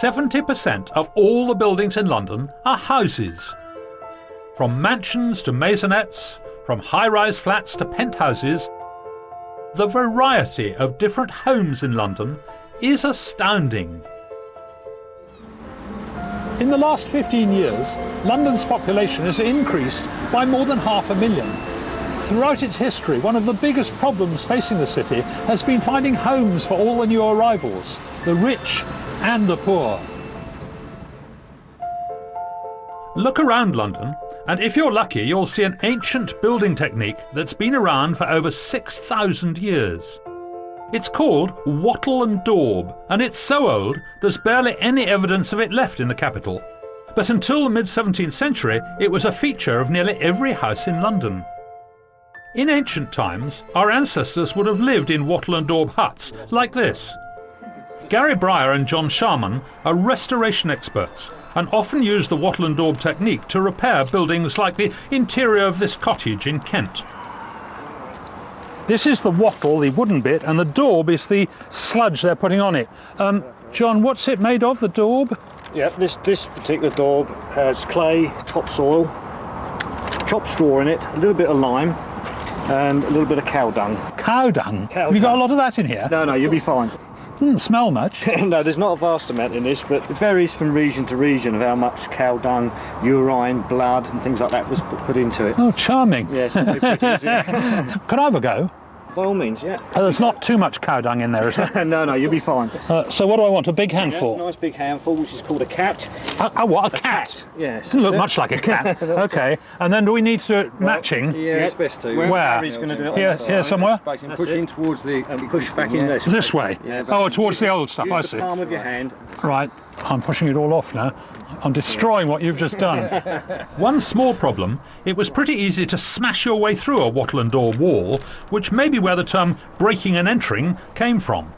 70% of all the buildings in London are houses. From mansions to maisonettes, from high-rise flats to penthouses, the variety of different homes in London is astounding. In the last 15 years, London's population has increased by more than 500,000. Throughout its history, one of the biggest problems facing the city has been finding homes for all the new arrivals, the rich and the poor. Look around London, and if you're lucky, you'll see an ancient building technique that's been around for over 6,000 years. It's called wattle and daub, and it's so old there's barely any evidence of it left in the capital. But until the mid-17th century, it was a feature of nearly every house in London. In ancient times, our ancestors would have lived in wattle and daub huts like this. Gary Breyer and John Sharman are restoration experts and often use the wattle and daub technique to repair buildings like the interior of this cottage in Kent. This is the wattle, the wooden bit, and the daub is the sludge they're putting on it. John, what's it made of, the daub? Yeah, this particular daub has clay, topsoil, chopped straw in it, a little bit of lime, and a little bit of cow dung. Cow dung? Have you got a lot of that in here? No, you'll be fine. Doesn't smell much. No, there's not a vast amount in this, but it varies from region to region of how much cow dung, urine, blood and things like that was put into it. Oh, charming. Yes, very pretty, isn't it? Can I have a go? By all means, yeah. There's not too much cow dung in there, is there? No, you'll be fine. So what do I want, a big handful? Yeah, nice big handful, which is called a cat. What, a cat? Yes. Doesn't look much like a cat. Okay, and then do we need to do it matching? Yeah, it's best to. Where? He's going to do it Here somewhere? Push in towards the... push back in this. This way? Yeah, oh, towards the old stuff, Use I the see. palm of your hand. Right, I'm pushing it all off now. I'm destroying what you've just done. One small problem, it was pretty easy to smash your way through a wattle and daub wall, which may be where the term breaking and entering came from.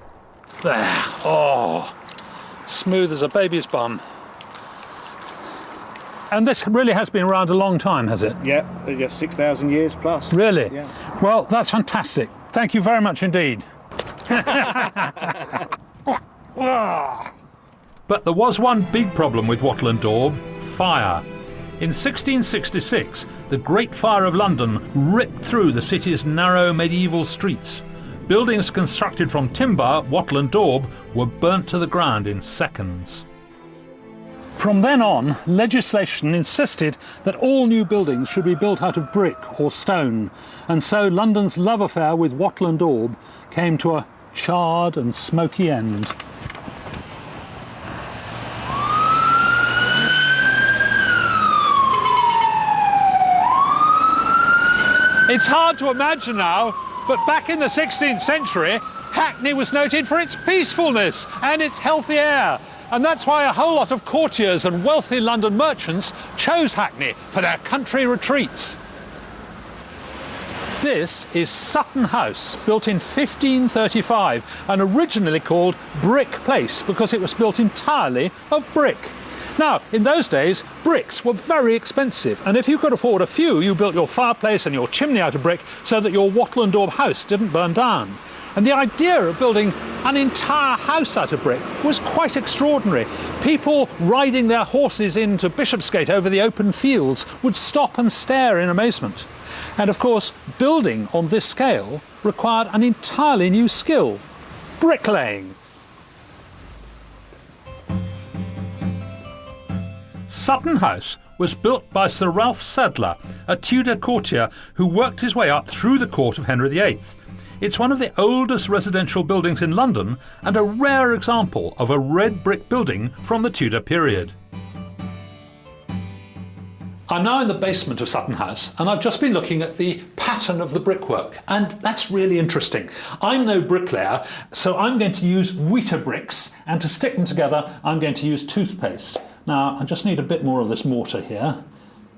There, oh, smooth as a baby's bum. And this really has been around a long time, has it? Yeah, 6,000 years plus. Really? Yeah. Well, that's fantastic. Thank you very much indeed. But there was one big problem with wattle and daub: fire. In 1666, the Great Fire of London ripped through the city's narrow medieval streets. Buildings constructed from timber, wattle and daub were burnt to the ground in seconds. From then on, legislation insisted that all new buildings should be built out of brick or stone, and so London's love affair with wattle and daub came to a charred and smoky end. It's hard to imagine now, but back in the 16th century, Hackney was noted for its peacefulness and its healthy air. And that's why a whole lot of courtiers and wealthy London merchants chose Hackney for their country retreats. This is Sutton House, built in 1535 and originally called Brick Place because it was built entirely of brick. Now, in those days, bricks were very expensive, and if you could afford a few, you built your fireplace and your chimney out of brick so that your wattle and daub house didn't burn down. And the idea of building an entire house out of brick was quite extraordinary. People riding their horses into Bishopsgate over the open fields would stop and stare in amazement. And of course, building on this scale required an entirely new skill: bricklaying. Sutton House was built by Sir Ralph Sadler, a Tudor courtier who worked his way up through the court of Henry VIII. It's one of the oldest residential buildings in London and a rare example of a red brick building from the Tudor period. I'm now in the basement of Sutton House, and I've just been looking at the pattern of the brickwork, and that's really interesting. I'm no bricklayer, so I'm going to use wheater bricks, and to stick them together I'm going to use toothpaste. Now, I just need a bit more of this mortar here.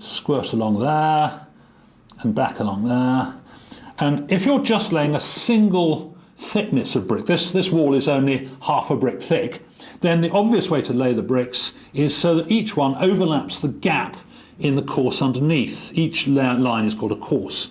Squirt along there, and back along there. And if you're just laying a single thickness of brick, this wall is only half a brick thick, then the obvious way to lay the bricks is so that each one overlaps the gap in the course underneath. Each line is called a course.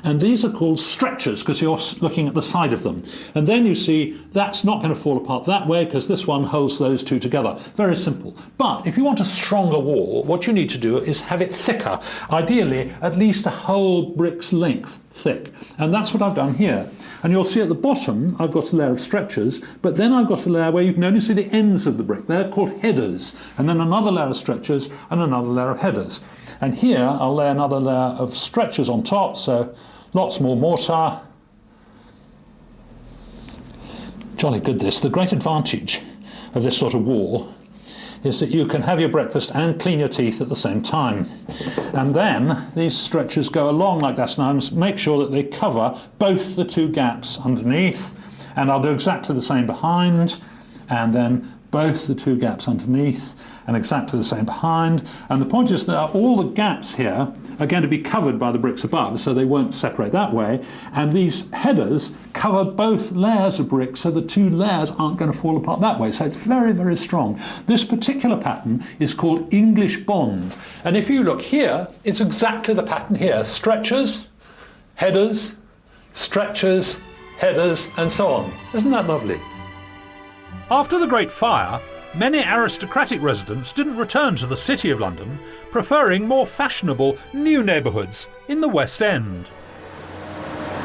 And these are called stretchers because you're looking at the side of them. And then you see that's not going to fall apart that way because this one holds those two together. Very simple. But if you want a stronger wall, what you need to do is have it thicker, ideally at least a whole brick's length thick. And that's what I've done here. And you'll see at the bottom I've got a layer of stretchers, but then I've got a layer where you can only see the ends of the brick. They're called headers. And then another layer of stretchers and another layer of headers. And here I'll lay another layer of stretchers on top, so lots more mortar. Jolly good this. The great advantage of this sort of wall is that you can have your breakfast and clean your teeth at the same time. And then these stretchers go along like this. Now I must make sure that they cover both the two gaps underneath, and I'll do exactly the same behind, and then both the two gaps underneath, and exactly the same behind. And the point is that all the gaps here are going to be covered by the bricks above, so they won't separate that way. And these headers cover both layers of brick, so the two layers aren't going to fall apart that way. So it's very, very strong. This particular pattern is called English Bond. And if you look here, it's exactly the pattern here. Stretchers, headers, stretchers, headers, and so on. Isn't that lovely? After the Great Fire, many aristocratic residents didn't return to the City of London, preferring more fashionable new neighbourhoods in the West End.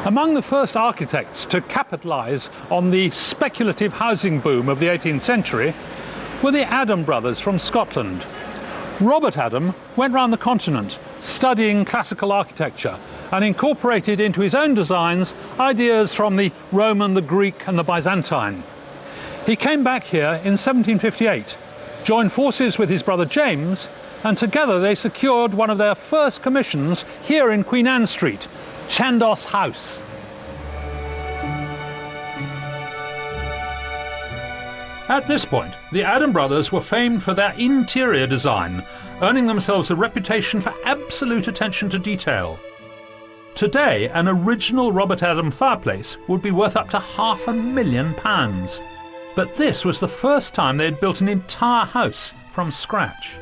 Among the first architects to capitalise on the speculative housing boom of the 18th century were the Adam brothers from Scotland. Robert Adam went round the continent studying classical architecture and incorporated into his own designs ideas from the Roman, the Greek and the Byzantine. He came back here in 1758, joined forces with his brother James, and together they secured one of their first commissions here in Queen Anne Street, Chandos House. At this point, the Adam brothers were famed for their interior design, earning themselves a reputation for absolute attention to detail. Today, an original Robert Adam fireplace would be worth up to £500,000. But this was the first time they had built an entire house from scratch.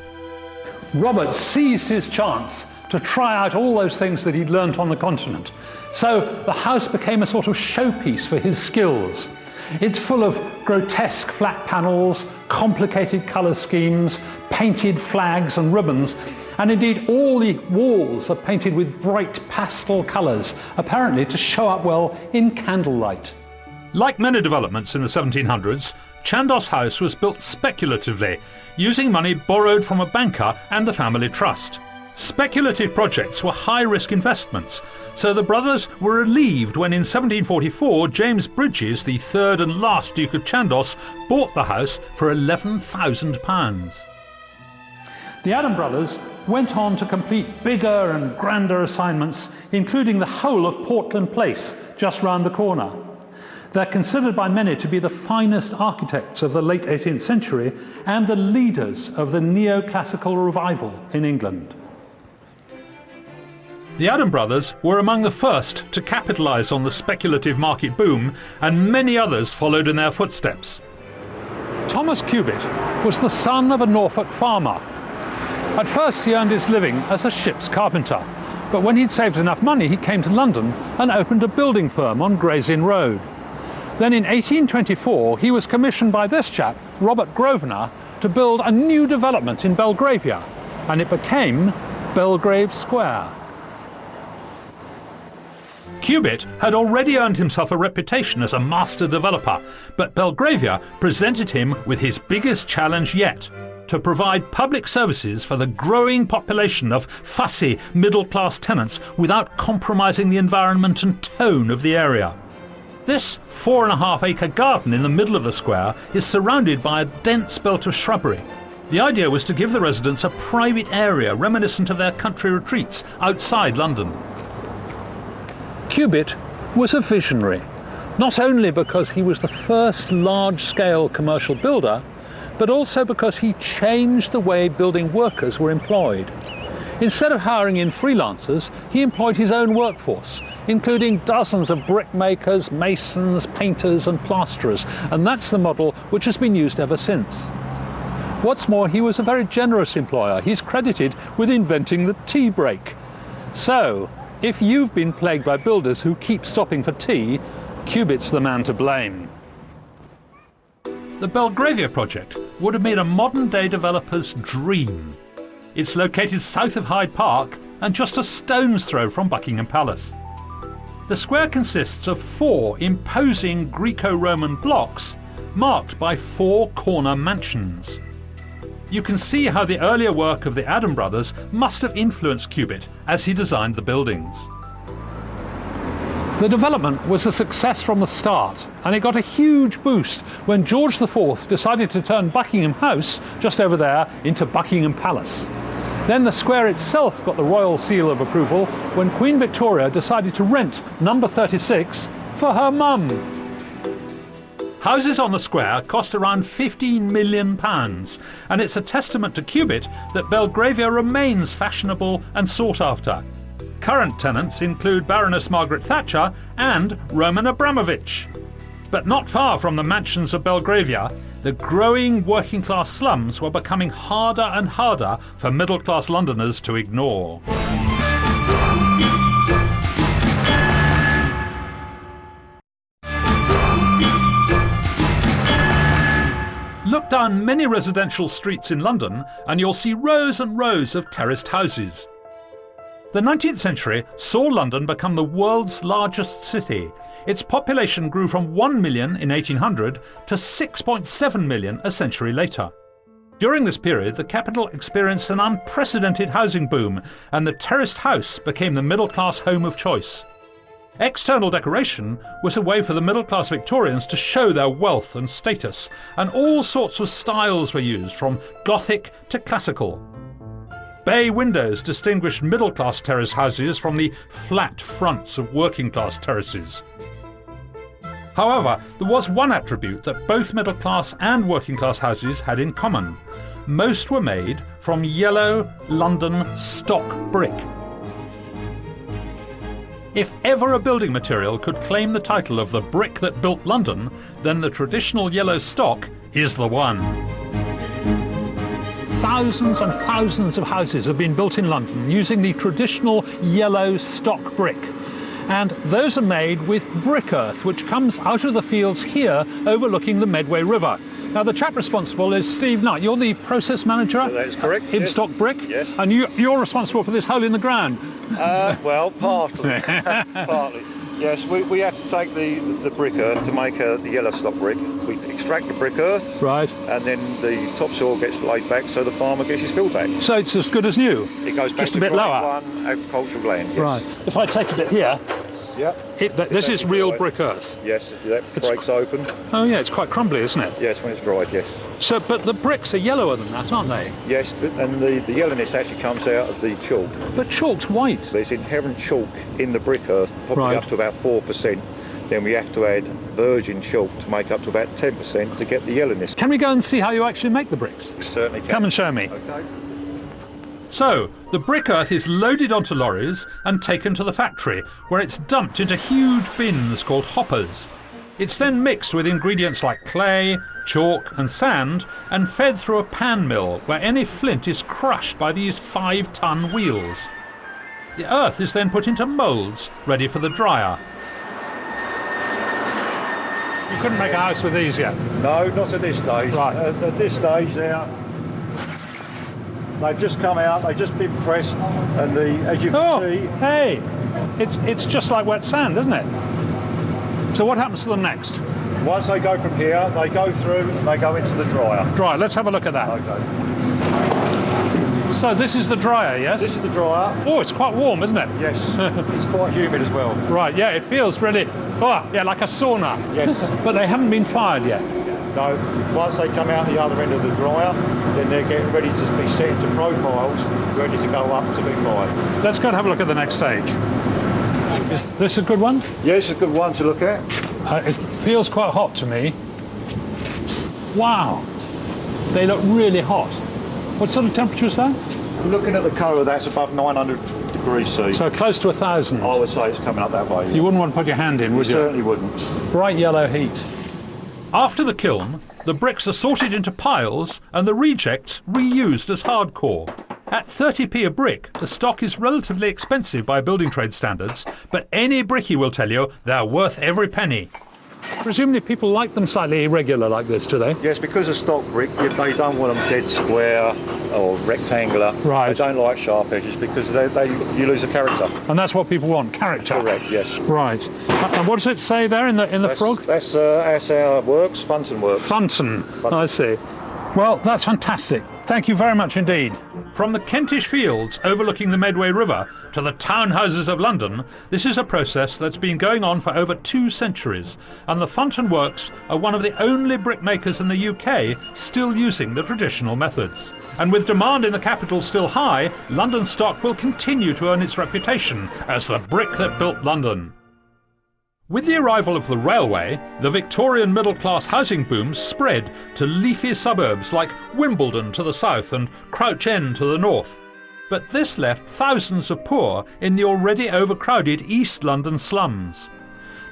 Robert seized his chance to try out all those things that he'd learnt on the continent. So the house became a sort of showpiece for his skills. It's full of grotesque flat panels, complicated colour schemes, painted flags and ribbons, and indeed all the walls are painted with bright pastel colours, apparently to show up well in candlelight. Like many developments in the 1700s, Chandos House was built speculatively, using money borrowed from a banker and the family trust. Speculative projects were high-risk investments, so the brothers were relieved when in 1744 James Brydges, the third and last Duke of Chandos, bought the house for £11,000. The Adam brothers went on to complete bigger and grander assignments, including the whole of Portland Place, just round the corner. They're considered by many to be the finest architects of the late 18th century and the leaders of the neoclassical revival in England. The Adam brothers were among the first to capitalise on the speculative market boom, and many others followed in their footsteps. Thomas Cubitt was the son of a Norfolk farmer. At first he earned his living as a ship's carpenter, but when he'd saved enough money he came to London and opened a building firm on Gray's Inn Road. Then in 1824 he was commissioned by this chap, Robert Grosvenor, to build a new development in Belgravia, and it became Belgrave Square. Cubitt had already earned himself a reputation as a master developer, but Belgravia presented him with his biggest challenge yet: to provide public services for the growing population of fussy middle-class tenants without compromising the environment and tone of the area. This 4.5-acre garden in the middle of the square is surrounded by a dense belt of shrubbery. The idea was to give the residents a private area reminiscent of their country retreats outside London. Cubitt was a visionary, not only because he was the first large-scale commercial builder, but also because he changed the way building workers were employed. Instead of hiring in freelancers, he employed his own workforce, including dozens of brickmakers, masons, painters and plasterers, and that's the model which has been used ever since. What's more, he was a very generous employer. He's credited with inventing the tea break. So, if you've been plagued by builders who keep stopping for tea, Cubit's the man to blame. The Belgravia project would have been a modern-day developer's dream. It's located south of Hyde Park and just a stone's throw from Buckingham Palace. The square consists of 4 imposing Greco-Roman blocks marked by 4 corner mansions. You can see how the earlier work of the Adam brothers must have influenced Cubitt as he designed the buildings. The development was a success from the start, and it got a huge boost when George IV decided to turn Buckingham House, just over there, into Buckingham Palace. Then the square itself got the royal seal of approval when Queen Victoria decided to rent number 36 for her mum. Houses on the square cost around £15 million, and it's a testament to Cubitt that Belgravia remains fashionable and sought after. Current tenants include Baroness Margaret Thatcher and Roman Abramovich. But not far from the mansions of Belgravia, the growing working-class slums were becoming harder and harder for middle-class Londoners to ignore. Look down many residential streets in London and you'll see rows and rows of terraced houses. The 19th century saw London become the world's largest city. Its population grew from 1 million in 1800 to 6.7 million a century later. During this period, the capital experienced an unprecedented housing boom, and the terraced house became the middle-class home of choice. External decoration was a way for the middle-class Victorians to show their wealth and status, and all sorts of styles were used, from Gothic to classical. Bay windows distinguished middle-class terrace houses from the flat fronts of working-class terraces. However, there was one attribute that both middle-class and working-class houses had in common. Most were made from yellow London stock brick. If ever a building material could claim the title of the brick that built London, then the traditional yellow stock is the one. Thousands and thousands of houses have been built in London using the traditional yellow stock brick. And those are made with brick earth, which comes out of the fields here overlooking the Medway River. Now, the chap responsible is Steve Knight. You're the process manager? That is correct. In Stock Brick? Yes. And you're responsible for this hole in the ground? Well, partly. Partly. Yes, we have to take the brick earth to make the yellow stock brick. We extract the brick earth. Right. And then the topsoil gets laid back so the farmer gets his field back. So it's as good as new? It goes back just to a bit grade lower? 1 agricultural land. Yes. Right. If I take a bit here, Yep. this is real dried. Brick earth? Yes, that breaks open. Oh yeah, it's quite crumbly, isn't it? Yes, when it's dried, yes. So, but the bricks are yellower than that, aren't they? Yes, and the yellowness actually comes out of the chalk. But chalk's white. There's inherent chalk in the brick earth, probably Right. up to about 4%. Then we have to add virgin chalk to make up to about 10% to get the yellowness. Can we go and see how you actually make the bricks? Certainly can. Come and show me. Okay. So, the brick earth is loaded onto lorries and taken to the factory, where it's dumped into huge bins called hoppers. It's then mixed with ingredients like clay, chalk and sand and fed through a pan mill where any flint is crushed by these 5-ton wheels. The earth is then put into moulds ready for the dryer. You couldn't make a house with these yet? No, not at this stage. Right. At this stage they've just come out, they've just been pressed, and as you can see... Hey! It's just like wet sand, isn't it? So what happens to them next? Once they go from here, they go through and they go into the dryer. Dryer, let's have a look at that. Okay. So this is the dryer, yes? This is the dryer. Oh, it's quite warm, isn't it? Yes. It's quite humid as well. Right, yeah, it feels really, like a sauna. Yes. But they haven't been fired yet. No, once they come out the other end of the dryer, then they're getting ready to be set into profiles, ready to go up to be fired. Let's go and have a look at the next stage. Is this a good one? Yes, it's a good one to look at. It feels quite hot to me. Wow, they look really hot. What sort of temperature is that? Looking at the colour, that's above 900 degrees C. So close to 1,000. I would say it's coming up that way. You wouldn't want to put your hand in, would you? Certainly wouldn't. Bright yellow heat. After the kiln, the bricks are sorted into piles and the rejects reused as hardcore. At 30p a brick, the stock is relatively expensive by building trade standards, but any brickie will tell you they're worth every penny. Presumably people like them slightly irregular like this, do they? Yes, because of stock brick, they don't want them dead square or rectangular. Right. They don't like sharp edges because you lose the character. And that's what people want, character. Correct, yes. Right. And what does it say there in the frog? That's our works, Funton Works. Funton. I see. Well, that's fantastic. Thank you very much indeed. From the Kentish fields overlooking the Medway River to the townhouses of London, this is a process that's been going on for over 2 centuries, and the Funton Works are one of the only brickmakers in the UK still using the traditional methods. And with demand in the capital still high, London stock will continue to earn its reputation as the brick that built London. With the arrival of the railway, the Victorian middle-class housing boom spread to leafy suburbs like Wimbledon to the south and Crouch End to the north. But this left thousands of poor in the already overcrowded East London slums.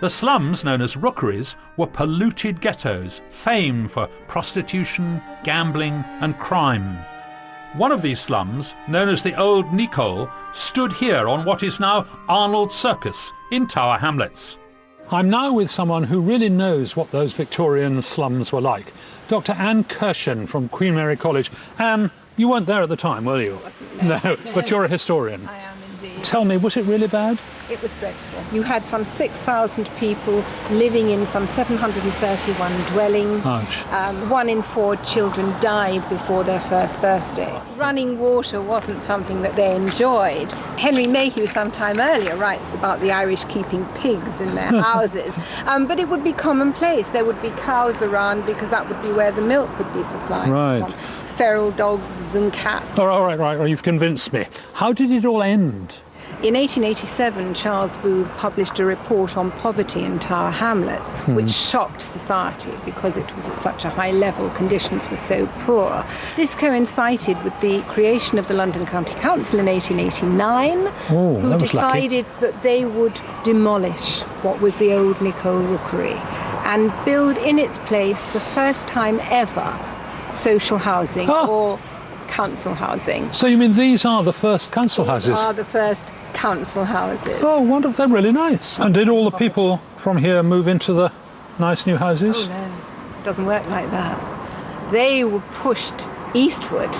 The slums, known as rookeries, were polluted ghettos, famed for prostitution, gambling and crime. One of these slums, known as the Old Nicole, stood here on what is now Arnold Circus in Tower Hamlets. I'm now with someone who really knows what those Victorian slums were like. Dr. Anne Kirshen from Queen Mary College. Anne, you weren't there at the time, were you? No, but you're a historian. I am indeed. Tell me, was it really bad? It was dreadful. You had some 6,000 people living in some 731 dwellings. Ouch. 1 in 4 children died before their first birthday. Running water wasn't something that they enjoyed. Henry Mayhew sometime earlier writes about the Irish keeping pigs in their houses. But it would be commonplace. There would be cows around because that would be where the milk would be supplied. Right. Feral dogs and cats. All right, you've convinced me. How did it all end? In 1887, Charles Booth published a report on poverty in Tower Hamlets, which shocked society because it was at such a high level, conditions were so poor. This coincided with the creation of the London County Council in 1889, who decided that they would demolish what was the Old Nicole Rookery and build in its place, the first time ever, social housing or council housing. So you mean these are the first council houses? These are the first council houses. Oh, wonderful. They're really nice. And did all the people from here move into the nice new houses? Oh no, it doesn't work like that. They were pushed eastward,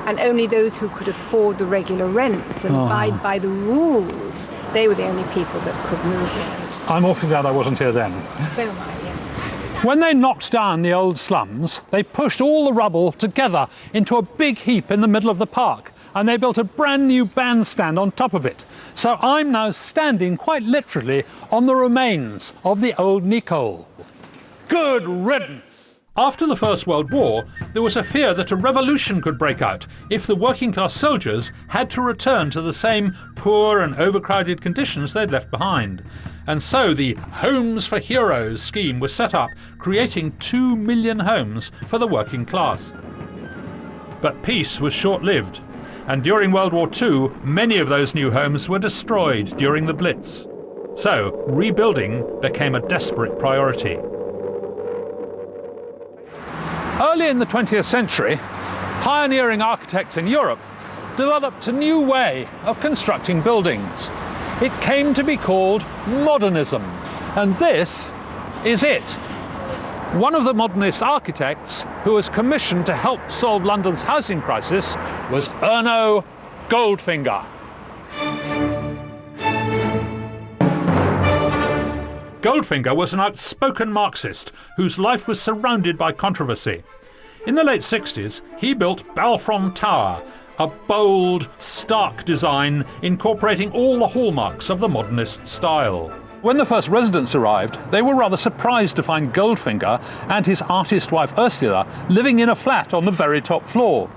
and only those who could afford the regular rents and abide by the rules, they were the only people that could move. I'm awfully glad I wasn't here then. So am I, yeah. When they knocked down the old slums, they pushed all the rubble together into a big heap in the middle of the park, and they built a brand new bandstand on top of it. So I'm now standing quite literally on the remains of the Old Nicole. Good riddance! After the First World War, there was a fear that a revolution could break out if the working-class soldiers had to return to the same poor and overcrowded conditions they'd left behind. And so the Homes for Heroes scheme was set up, creating 2 million homes for the working class. But peace was short-lived, and during World War II, many of those new homes were destroyed during the Blitz. So rebuilding became a desperate priority. Early in the 20th century, pioneering architects in Europe developed a new way of constructing buildings. It came to be called modernism, and this is it. One of the modernist architects who was commissioned to help solve London's housing crisis was Erno Goldfinger. Goldfinger was an outspoken Marxist whose life was surrounded by controversy. In the late 60s, he built Balfron Tower, a bold, stark design incorporating all the hallmarks of the modernist style. When the first residents arrived, they were rather surprised to find Goldfinger and his artist wife Ursula living in a flat on the very top floor.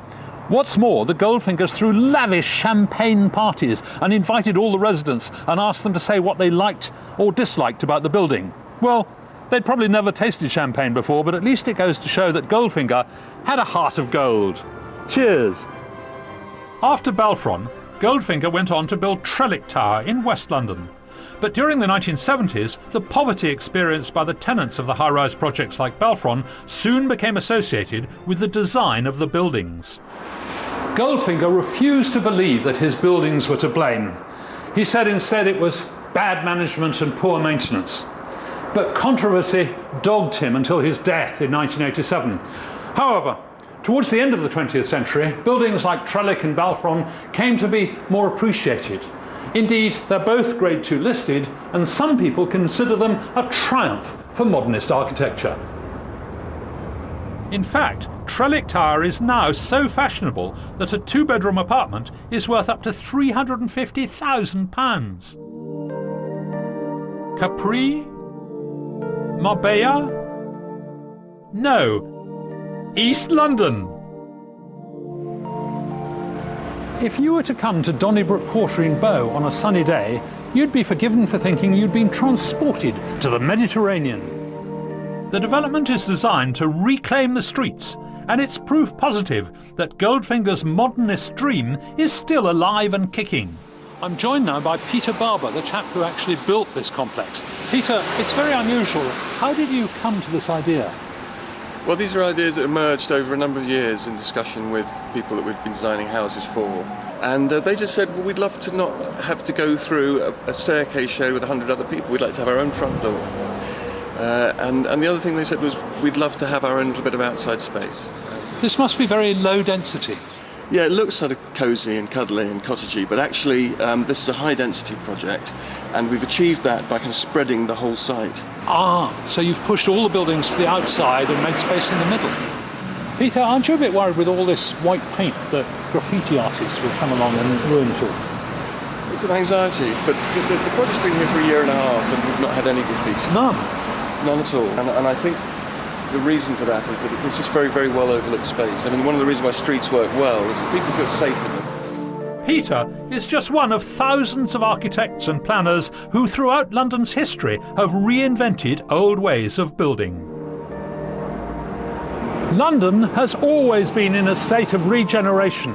What's more, the Goldfingers threw lavish champagne parties and invited all the residents and asked them to say what they liked or disliked about the building. Well, they'd probably never tasted champagne before, but at least it goes to show that Goldfinger had a heart of gold. Cheers! After Balfron, Goldfinger went on to build Trellick Tower in West London. But during the 1970s, the poverty experienced by the tenants of the high-rise projects like Balfron soon became associated with the design of the buildings. Goldfinger refused to believe that his buildings were to blame. He said instead it was bad management and poor maintenance. But controversy dogged him until his death in 1987. However, towards the end of the 20th century, buildings like Trellick and Balfron came to be more appreciated. Indeed, they're both Grade 2 listed, and some people consider them a triumph for modernist architecture. In fact, Trellick Tower is now so fashionable that a two-bedroom apartment is worth up to £350,000. Capri? Marbella? No. East London. If you were to come to Donnybrook Quarter in Bow on a sunny day, you'd be forgiven for thinking you'd been transported to the Mediterranean. The development is designed to reclaim the streets, and it's proof positive that Goldfinger's modernist dream is still alive and kicking. I'm joined now by Peter Barber, the chap who actually built this complex. Peter, it's very unusual. How did you come to this idea? Well, these are ideas that emerged over a number of years in discussion with people that we've been designing houses for. And they just said, well, we'd love to not have to go through a staircase shared with 100 other people. We'd like to have our own front door. And the other thing they said was, we'd love to have our own little bit of outside space. This must be very low density. Yeah, it looks sort of cosy and cuddly and cottagey, but actually this is a high density project, and we've achieved that by kind of spreading the whole site. Ah, so you've pushed all the buildings to the outside and made space in the middle. Peter, aren't you a bit worried with all this white paint that graffiti artists will come along and ruin it all? It's an anxiety, but the project's been here for a year and a half and we've not had any graffiti. None? None at all. And I think the reason for that is that it's just very, very well overlooked space. I mean, one of the reasons why streets work well is that people feel safe in them. Peter is just one of thousands of architects and planners who throughout London's history have reinvented old ways of building. London has always been in a state of regeneration,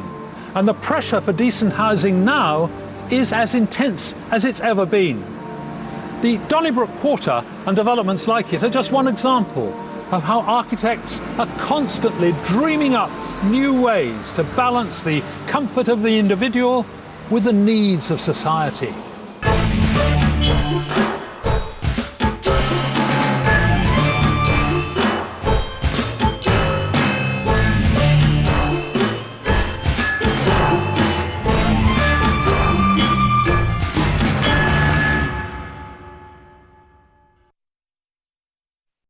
and the pressure for decent housing now is as intense as it's ever been. The Donnybrook Quarter and developments like it are just one example of how architects are constantly dreaming up new ways to balance the comfort of the individual with the needs of society.